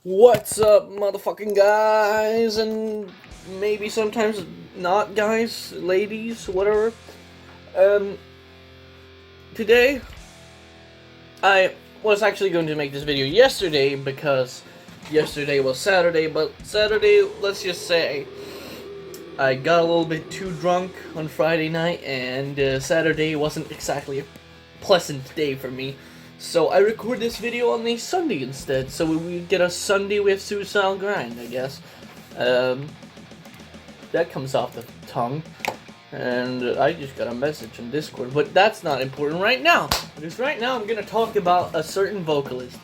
What's up, motherfucking guys, and maybe sometimes not guys, ladies, whatever. Today, I was actually going to make this video yesterday because yesterday was Saturday, but Saturday, let's just say, I got a little bit too drunk on Friday night, and Saturday wasn't exactly a pleasant day for me. So I record this video on a Sunday instead, so we get a Sunday with suicide grind, I guess. That comes off the tongue. And I just got a message on Discord, but that's not important right now. Because right now I'm gonna talk about a certain vocalist.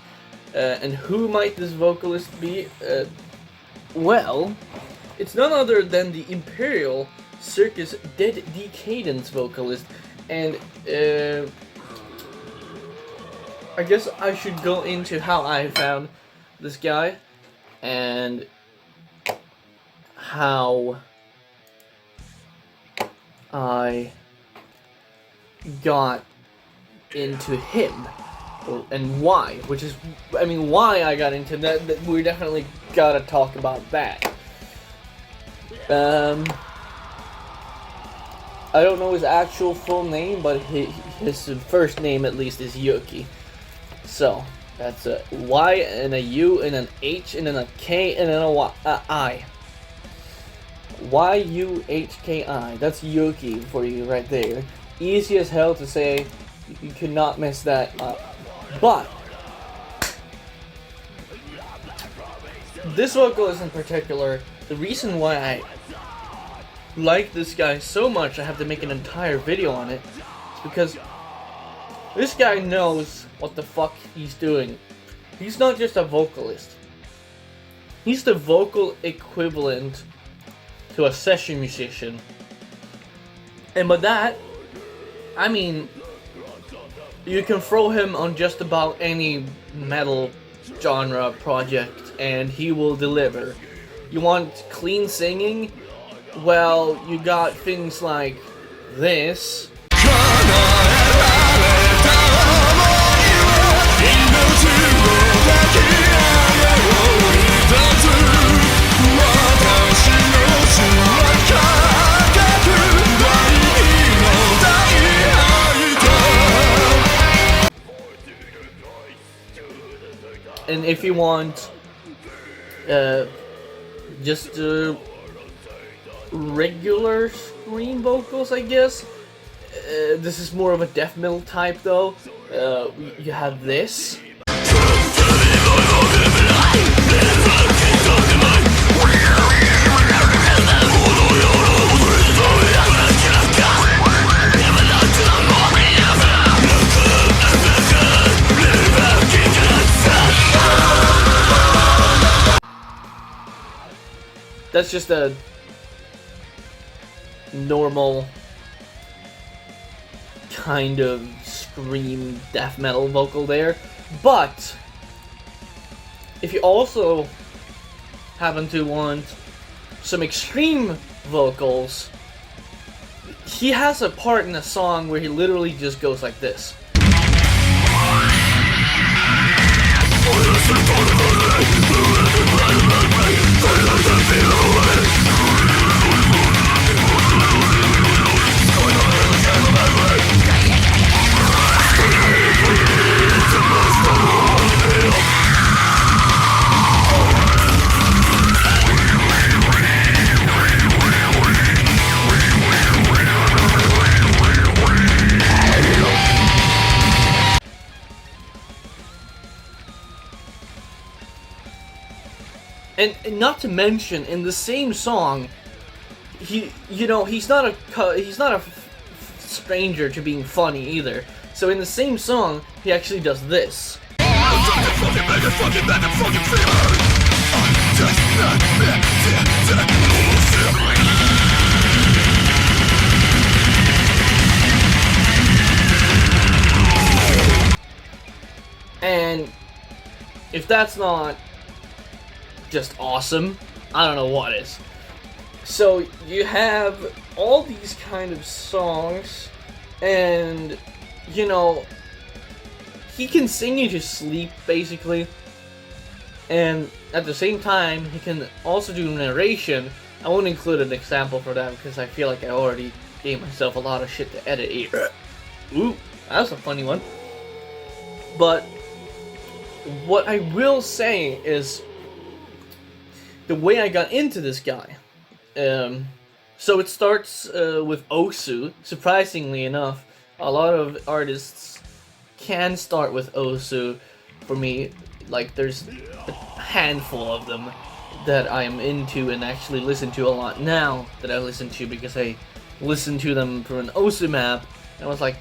And who might this vocalist be? Well, it's none other than the Imperial Circus Decadence vocalist. And I guess I should go into how I found this guy and how I got into him and why, why I got into that, we definitely gotta talk about that. I don't know his actual full name, but his first name at least is Yuhki. So, that's a Y and a U and an H and then a K and then a I. Y-U-H-K-I. That's Yuhki for you right there. Easy as hell to say. You could not mess that up. But this vocalist in particular, the reason why I like this guy so much I have to make an entire video on it is because this guy knows what the fuck he's doing. He's not just a vocalist. He's the vocal equivalent to a session musician. And by that, I mean, you can throw him on just about any metal genre project and he will deliver. You want clean singing? Well, you got things like this. And if you want just regular scream vocals, I guess, this is more of a death metal type though. You have this. That's just a normal kind of scream death metal vocal there. But if you also happen to want some extreme vocals, he has a part in a song where he literally just goes like this. And not to mention, in the same song, he's not a stranger to being funny either. So in the same song, he actually does this. And if that's not just awesome, I don't know what is. So you have all these kind of songs, and you know, he can sing you to sleep basically. And at the same time, he can also do narration. I won't include an example for that because I feel like I already gave myself a lot of shit to edit here. Ooh, that's a funny one. But what I will say is the way I got into this guy. So it starts with Osu. Surprisingly enough, a lot of artists can start with Osu. For me, like there's a handful of them that I am into and actually listen to a lot now that I listen to because I listened to them through an Osu map and I was like,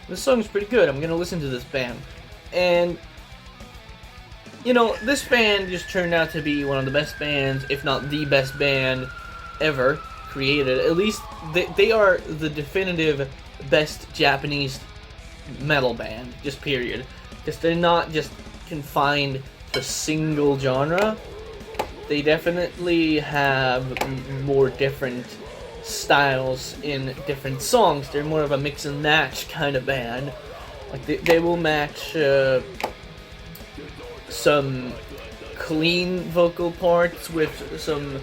this song's pretty good, I'm gonna listen to this band. And you know, this band just turned out to be one of the best bands, if not the best band ever created. At least they are the definitive best Japanese metal band, just period. Because they're not just confined to single genre. They definitely have more different styles in different songs. They're more of a mix and match kind of band. Like they will match some clean vocal parts with some,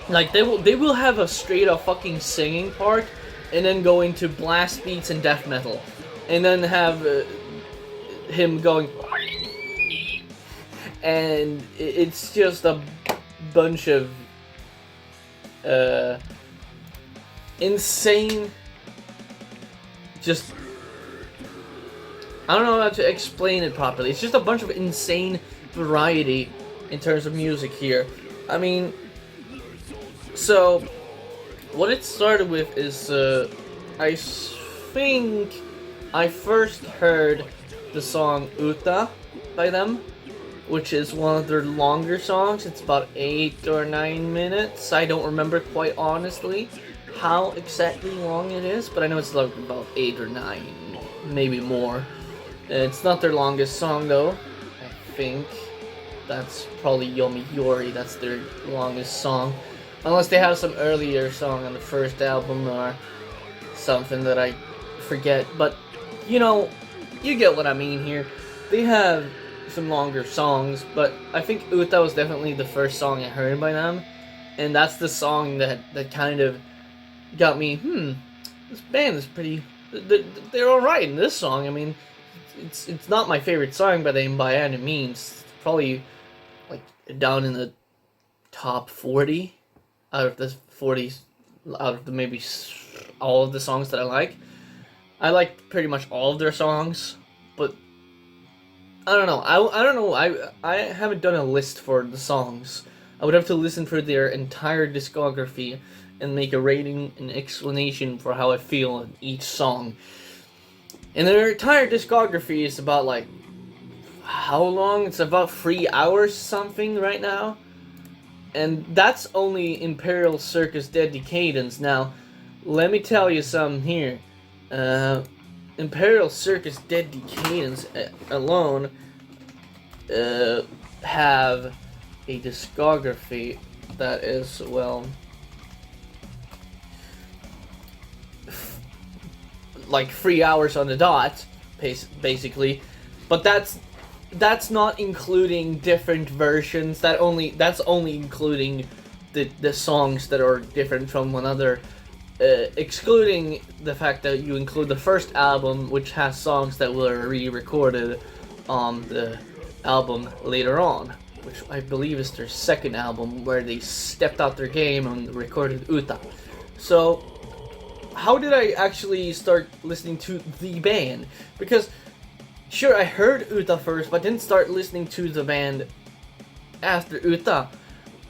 like they will have a straight up fucking singing part and then go into blast beats and death metal and then have him going and it's just a bunch of insane, just I don't know how to explain it properly. It's just a bunch of insane variety in terms of music here. I mean, so what it started with is I think I first heard the song Uta by them, which is one of their longer songs. It's about 8 or 9 minutes. I don't remember quite honestly how exactly long it is, but I know it's like about 8 or 9, maybe more. It's not their longest song though. I think that's probably Yomiuri. That's their longest song, unless they have some earlier song on the first album or something that I forget. But you know, you get what I mean here. They have some longer songs, but I think Uta was definitely the first song I heard by them, and that's the song that kind of got me. This band is pretty. They're all right in this song. I mean, it's not my favorite song by them by any means. It's probably like down in the top 40 out of the 40s, out of the maybe all of the songs that I like. I like pretty much all of their songs, but I don't know. I don't know. I haven't done a list for the songs. I would have to listen for their entire discography and make a rating and explanation for how I feel in each song. And their entire discography is about like how long? It's about 3 hours something right now. And that's only Imperial, Circus, Dead Decadence. Now, let me tell you something here. Imperial, Circus, Dead Decadence alone have a discography that is, well, like 3 hours on the dot, basically. But that's not including different versions. That's only including the songs that are different from one another. Excluding the fact that you include the first album, which has songs that were re-recorded on the album later on, which I believe is their second album, where they stepped out their game and recorded Uta. So, how did I actually start listening to the band? Because, sure, I heard Uta first, but didn't start listening to the band after Uta.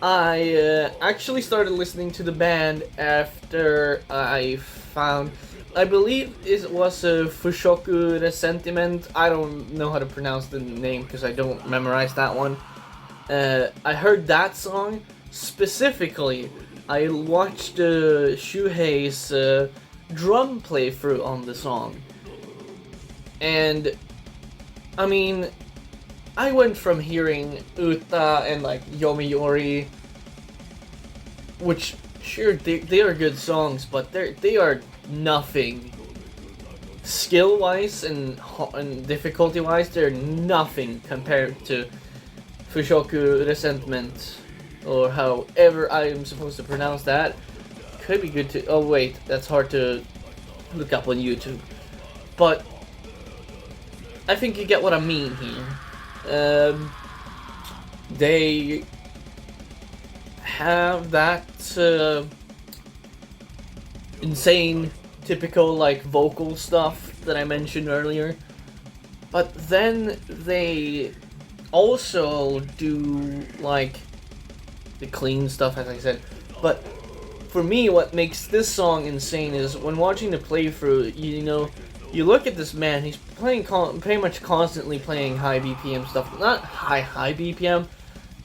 I actually started listening to the band after I found, I believe it was Fushoku Ressentiment. I don't know how to pronounce the name because I don't memorize that one. I heard that song specifically. I watched Shuhei's drum playthrough on the song. And, I mean, I went from hearing Uta and like Yomiuri, which sure they are good songs, but they are nothing skill wise and difficulty wise. They're nothing compared to Fushoku Ressentiment, or however I am supposed to pronounce that. Could be good to. Oh wait, that's hard to look up on YouTube. But I think you get what I mean here. They have that insane, typical like vocal stuff that I mentioned earlier, but then they also do like the clean stuff, as I said. But for me, what makes this song insane is when watching the playthrough, you know, you look at this man, he's playing pretty much constantly playing high BPM stuff. Not high BPM.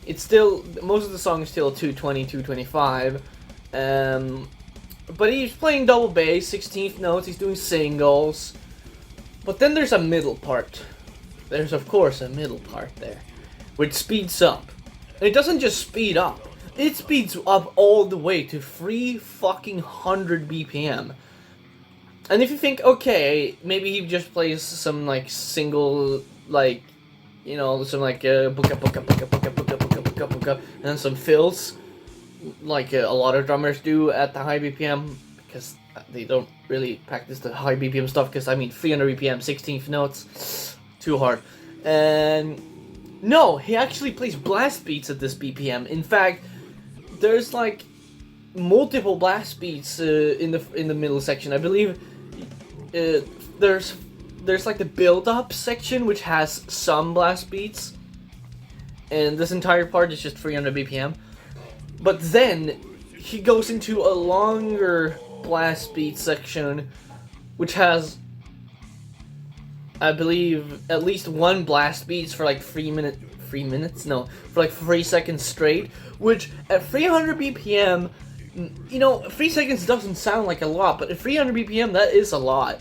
It's still, most of the song is still 220, 225. But he's playing double bass, 16th notes, he's doing singles. But then there's a middle part. There's of course a middle part there, which speeds up. And it doesn't just speed up, it speeds up all the way to 300 BPM. And if you think, okay, maybe he just plays some like single, like, you know, some like buka buka buka buka buka buka buka buka, and then some fills, like a lot of drummers do at the high BPM, because they don't really practice the high BPM stuff, because I mean 300 BPM, 16th notes, too hard. And no, he actually plays blast beats at this BPM. In fact, there's like multiple blast beats in the middle section. I believe there's like the build-up section, which has some blast beats, and this entire part is just 300 BPM. But then he goes into a longer blast beat section, which has, I believe, at least one blast beats for like 3 minutes? No, for like 3 seconds straight, which at 300 BPM, you know, 3 seconds doesn't sound like a lot, but at 300 BPM, that is a lot.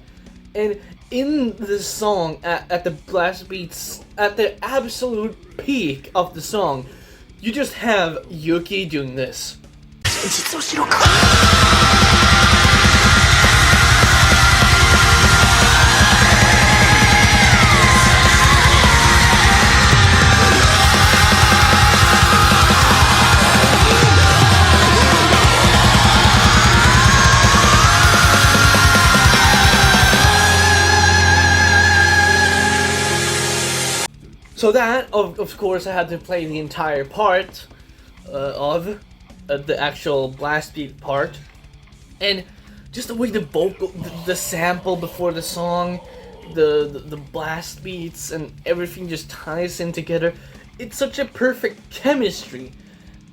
And in this song, at the blast beats, at the absolute peak of the song, you just have Yuhki doing this. So that, of course, I had to play the entire part of the actual blast beat part, and just the way the vocal, the sample before the song, the blast beats, and everything just ties in together. It's such a perfect chemistry.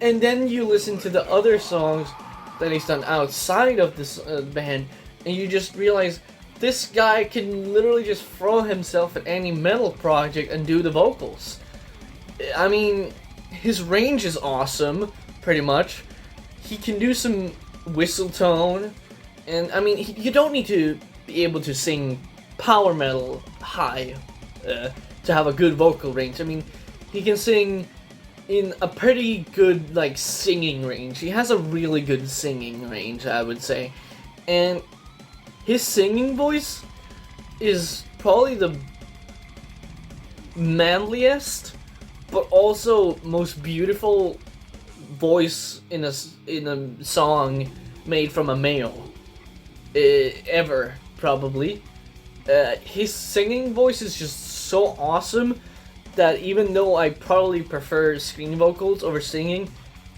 And then you listen to the other songs that he's done outside of this band, and you just realize this guy can literally just throw himself at any metal project and do the vocals. I mean, his range is awesome, pretty much. He can do some whistle tone, and I mean, you don't need to be able to sing power metal high to have a good vocal range. I mean, he can sing in a pretty good, like, singing range. He has a really good singing range, I would say. And his singing voice is probably the manliest, but also most beautiful voice in a song made from a male ever, probably. His singing voice is just so awesome that even though I probably prefer screen vocals over singing,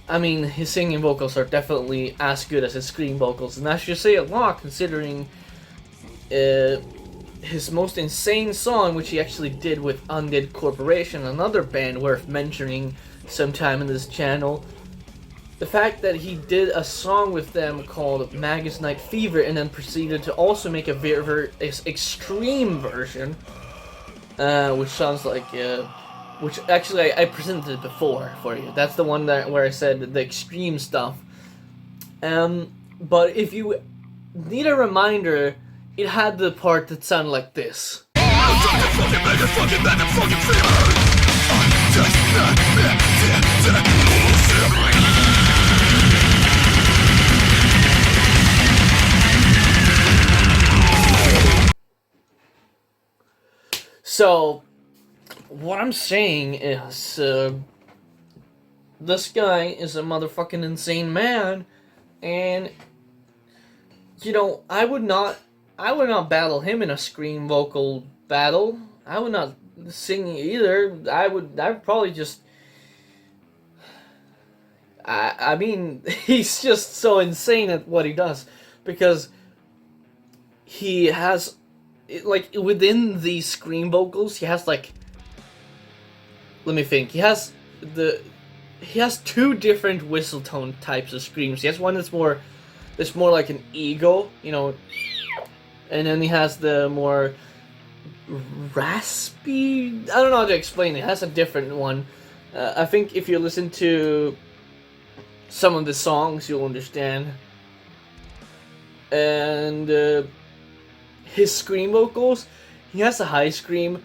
I mean, his singing vocals are definitely as good as his screen vocals, and that should say a lot considering his most insane song, which he actually did with UNDEAD Corporation, another band worth mentioning sometime in this channel. The fact that he did a song with them called Magus Night Fever, and then proceeded to also make a very extreme version, which sounds like, which actually I presented before for you. That's the one where I said the extreme stuff. But if you need a reminder, it had the part that sounded like this. So, what I'm saying is, this guy is a motherfucking insane man, and you know, I would not battle him in a scream vocal battle. I would not sing either. I would probably just. I mean, he's just so insane at what he does, because he has, like, within the scream vocals, he has, like, let me think, he has two different whistle tone types of screams. He has one that's more like an ego, you know, and then he has the more raspy, I don't know how to explain it, has a different one. I think if you listen to some of the songs, you'll understand. And his scream vocals, he has a high scream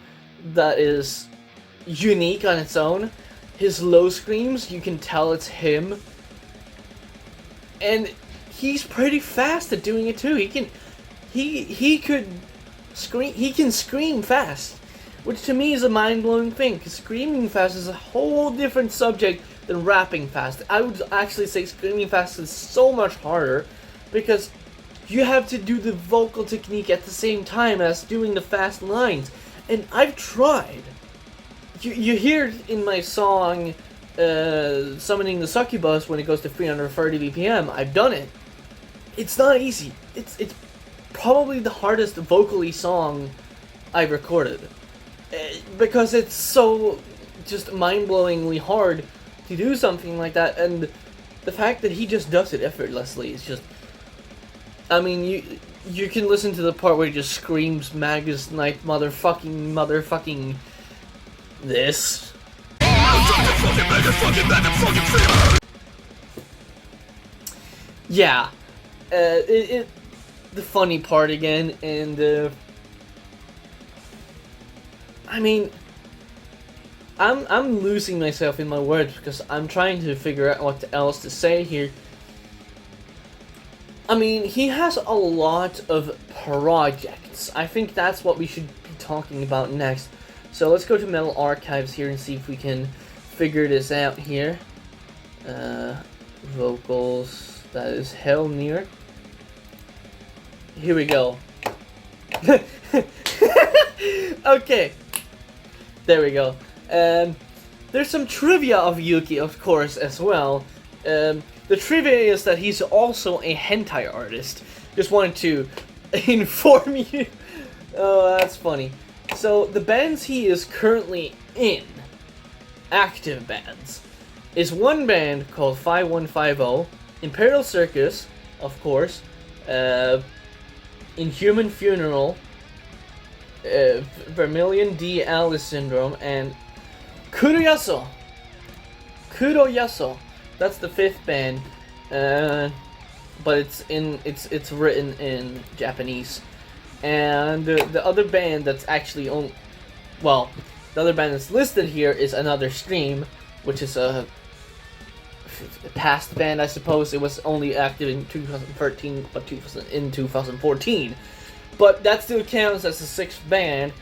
that is unique on its own. His low screams, you can tell it's him. And he's pretty fast at doing it too. He can scream fast, which to me is a mind-blowing thing, because screaming fast is a whole different subject than rapping fast. I would actually say screaming fast is so much harder, because you have to do the vocal technique at the same time as doing the fast lines. And I've tried. You hear it in my song, Summoning the Succubus, when it goes to 330 BPM. I've done it. It's not easy. It's probably the hardest vocally song I've recorded. Because it's so just mind-blowingly hard to do something like that, and the fact that he just does it effortlessly is just, I mean, you can listen to the part where he just screams Magus Night motherfucking this. Yeah, the funny part again, and I mean, I'm losing myself in my words because I'm trying to figure out what else to say here. I mean, he has a lot of projects. I think that's what we should be talking about next. So let's go to Metal Archives here and see if we can figure this out here. Vocals, that is hell near. Here we go. Okay. There we go. There's some trivia of Yuhki, of course, as well. The trivia is that he's also a hentai artist. Just wanted to inform you. Oh, that's funny. So, the bands he is currently in, active bands, is one band called 5150, Imperial Circus, of course, Inhuman Funeral, Vermilion D. Alice Syndrome, and Kuroyaso. That's the fifth band, but it's written in Japanese. And the other band that's actually the other band that's listed here is Another Stream, which is a past band, I suppose. It was only active in 2013, but in 2014. But that still counts as the sixth band.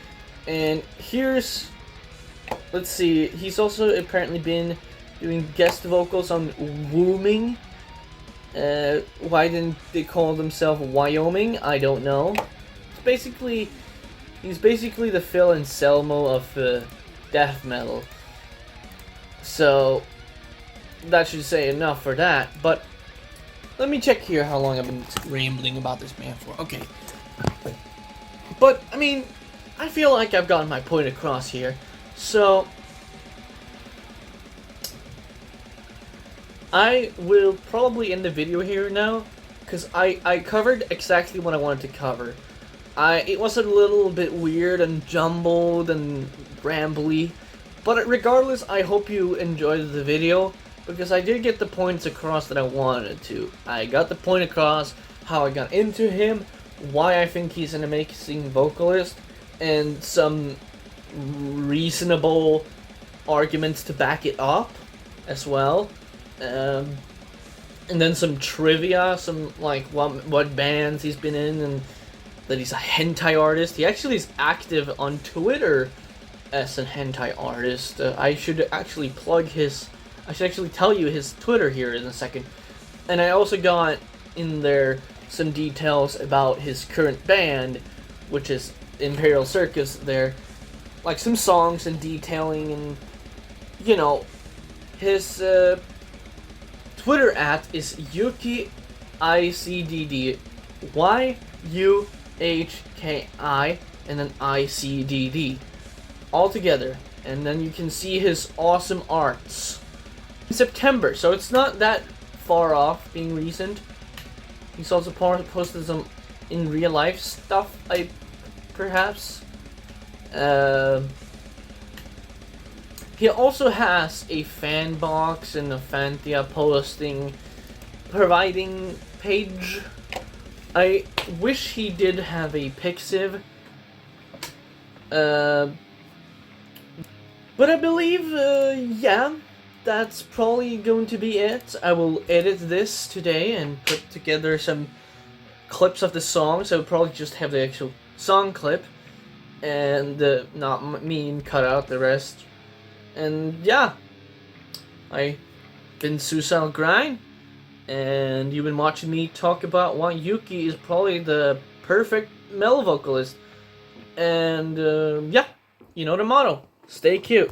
And here's, let's see, he's also apparently been doing guest vocals on Wooming. Why didn't they call themselves Wyoming? I don't know. He's basically the Phil Anselmo of death metal. So that should say enough for that. But let me check here how long I've been rambling about this band for. Okay. But I mean, I feel like I've gotten my point across here. So I will probably end the video here now, because I covered exactly what I wanted to cover. It was a little bit weird and jumbled and rambly, but regardless, I hope you enjoyed the video, because I did get the points across that I wanted to. I got the point across how I got into him, why I think he's an amazing vocalist, and some reasonable arguments to back it up as well. And then some trivia, some like what bands he's been in, and that he's a hentai artist. He actually is active on Twitter as a hentai artist. I should actually plug his I should actually tell you his Twitter here in a second. And I also got in there some details about his current band, which is Imperial Circus there. Like some songs and detailing and, you know, his Twitter @ is Yuhki ICDD. YUHKI and then ICDD. All together. And then you can see his awesome arts. In September, so it's not that far off being recent. He's also posted some in real life stuff, perhaps. He also has a fan box and a Fantia posting providing page. I wish he did have a Pixiv. But I believe, yeah, that's probably going to be it. I will edit this today and put together some clips of the song, so I'll probably just have the actual song clip and not me cut out the rest. And yeah, I've been Suicidal Grind, and you've been watching me talk about why Yuhki is probably the perfect male vocalist. And yeah, you know the motto, stay cute.